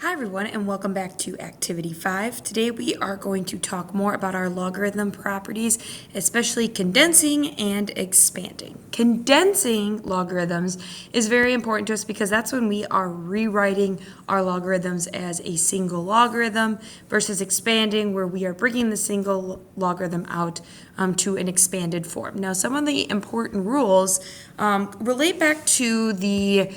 Hi everyone, and welcome back to Activity 5. Today we are going to talk more about our logarithm properties, especially condensing and expanding. Condensing logarithms is very important to us because that's when we are rewriting our logarithms as a single logarithm versus expanding where we are bringing the single logarithm out to an expanded form. Now, some of the important rules relate back to the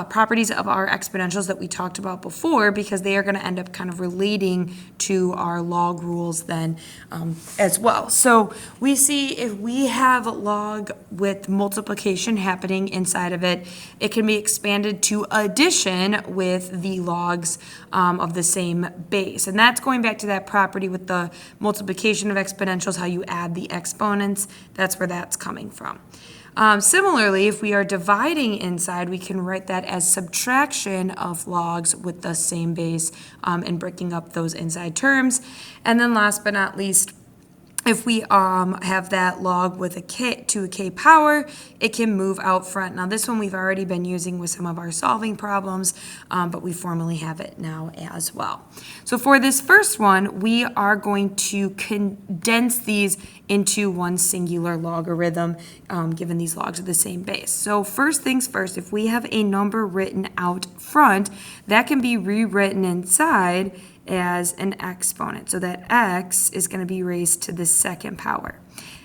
properties of our exponentials that we talked about before, because they are going to end up kind of relating to our log rules then as well. So we see if we have log with multiplication happening inside of it, it can be expanded to addition with the logs of the same base. And that's going back to that property with the multiplication of exponentials, how you add the exponents. That's where that's coming from. Similarly, if we are dividing inside, we can write that as subtraction of logs with the same base and breaking up those inside terms. And then last but not least, if we have that log with a k to a k power, it can move out front. Now this one we've already been using with some of our solving problems, but we formally have it now as well. So for this first one, we are going to condense these into one singular logarithm, given these logs are the same base. So first things first, if we have a number written out front, that can be rewritten inside as an exponent. So that x is going to be raised to the second power.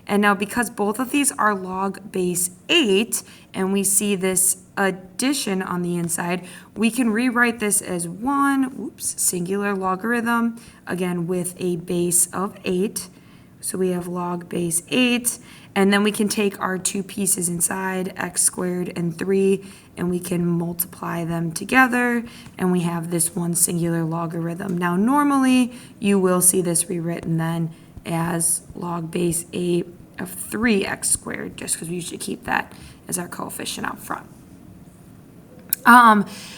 And now because both of these are log base 8, and we see this addition on the inside, we can rewrite this as one singular logarithm, again with a base of 8. So we have log base 8, and then we can take our two pieces inside, x squared and 3, and we can multiply them together, and we have this one singular logarithm. Now normally you will see this rewritten then as log base 8 of 3x squared, just because we usually keep that as our coefficient out front.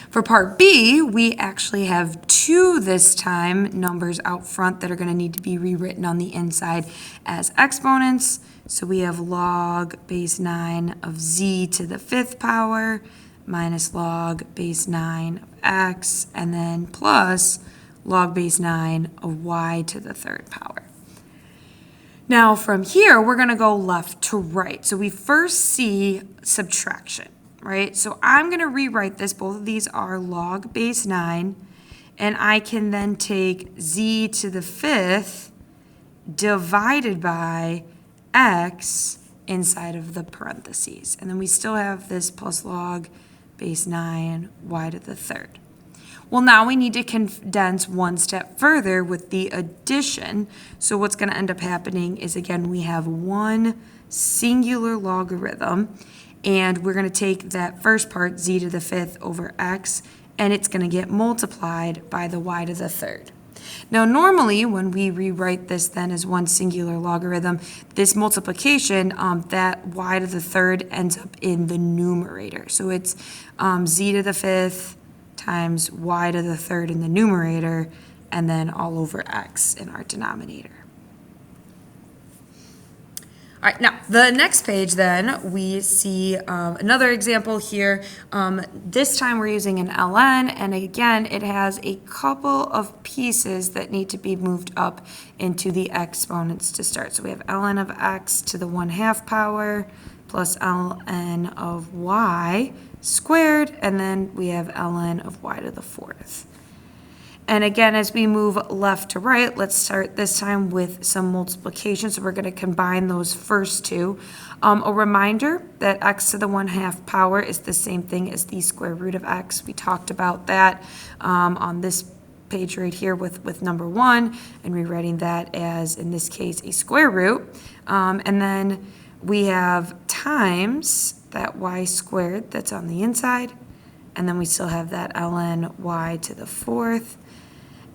For part B, we actually have two this time numbers out front that are going to need to be rewritten on the inside as exponents. So we have log base 9 of z to the 5th power minus log base 9 of x, and then plus log base 9 of y to the 3rd power. Now from here, we're going to go left to right. So we first see subtraction. Right? So I'm going to rewrite this. Both of these are log base 9, and I can then take z to the 5th divided by x inside of the parentheses. And then we still have this plus log base 9 y to the 3rd. Well, now we need to condense one step further with the addition. So what's going to end up happening is, again, we have one singular logarithm, and we're going to take that first part, z to the 5th over x, and it's going to get multiplied by the y to the 3rd. Now, normally, when we rewrite this then as one singular logarithm, this multiplication, that y to the 3rd ends up in the numerator. So it's z to the 5th times y to the 3rd in the numerator, and then all over x in our denominator. All right, now the next page then, we see another example here. This time we're using an ln, and again, it has a couple of pieces that need to be moved up into the exponents to start. So we have ln of x to the 1/2 power plus ln of y squared, and then we have ln of y to the 4th. And again, as we move left to right, let's start this time with some multiplication. So we're going to combine those first two. A reminder that x to the 1/2 power is the same thing as the square root of x. We talked about that on this page right here with number 1, and rewriting that as, in this case, a square root. And then we have times that y squared that's on the inside, and then we still have that ln y to the 4th.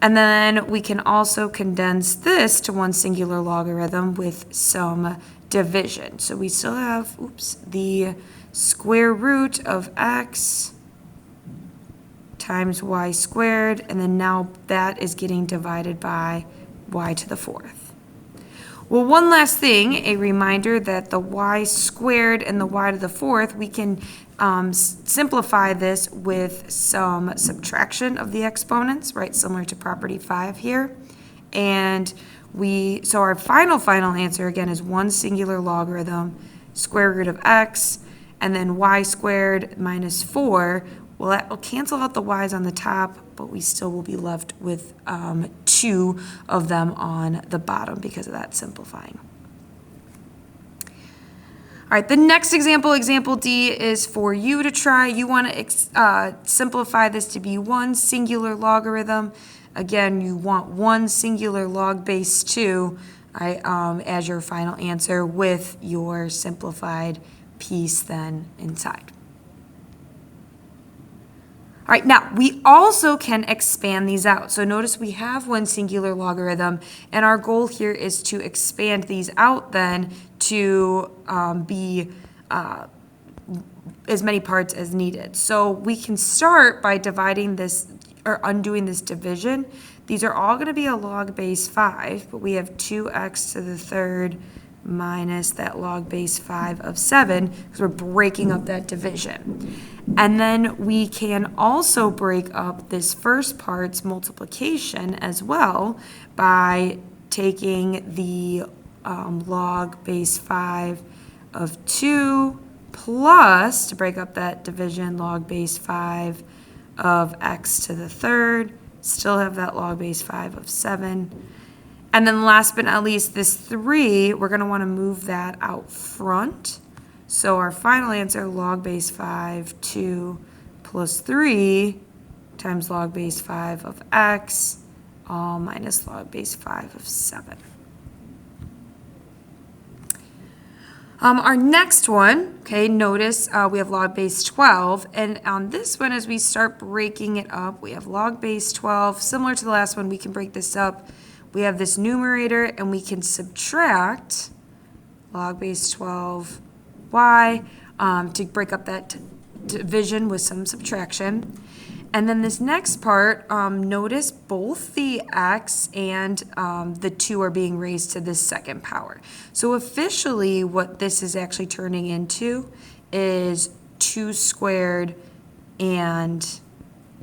And then we can also condense this to one singular logarithm with some division. So we still have, the square root of x times y squared, and then now that is getting divided by y to the 4th. Well, one last thing, a reminder that the y squared and the y to the fourth, we can simplify this with some subtraction of the exponents, right, similar to property 5 here. And so our final answer, again, is one singular logarithm, square root of x, and then y squared minus 4. Well, that will cancel out the y's on the top, but we still will be left with 2 of them on the bottom because of that simplifying. All right, the next example, example D, is for you to try. You want to simplify this to be one singular logarithm. Again, you want one singular log base 2 as your final answer with your simplified piece then inside. All right, now we also can expand these out. So notice we have one singular logarithm, and our goal here is to expand these out then to be as many parts as needed. So we can start by dividing this or undoing this division. These are all going to be a log base 5, but we have 2x to the third minus that log base 5 of 7 because we're breaking up that division. And then we can also break up this first part's multiplication as well by taking the log base 5 of 2 plus, to break up that division, log base 5 of x to the third, still have that log base 5 of 7. And then last but not least, this 3, we're going to want to move that out front. So our final answer, log base 5, 2 plus 3 times log base 5 of x, all minus log base 5 of 7. Our next one, okay, notice we have log base 12, and on this one, as we start breaking it up, we have log base 12. Similar to the last one, we can break this up. We have this numerator, and we can subtract log base 12 y to break up that division with some subtraction. And then this next part, notice both the x and the 2 are being raised to this second power. So officially what this is actually turning into is 2 squared and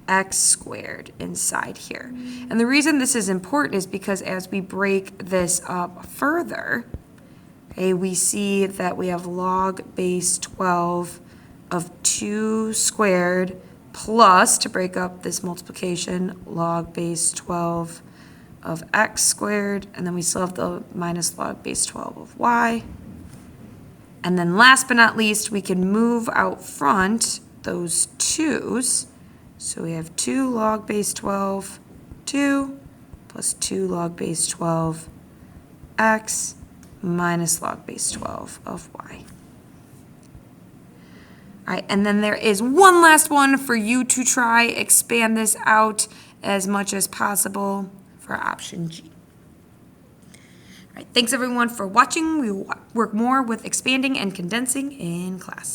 x squared inside here. And the reason this is important is because as we break this up further, okay, we see that we have log base 12 of 2 squared plus, to break up this multiplication, log base 12 of x squared, and then we still have the minus log base 12 of y. And then last but not least, we can move out front those 2's. So we have 2 log base 12, 2, plus 2 log base 12 x minus log base 12 of y. All right, and then there is one last one for you to try. Expand this out as much as possible for option G. All right, thanks everyone for watching. We will work more with expanding and condensing in class.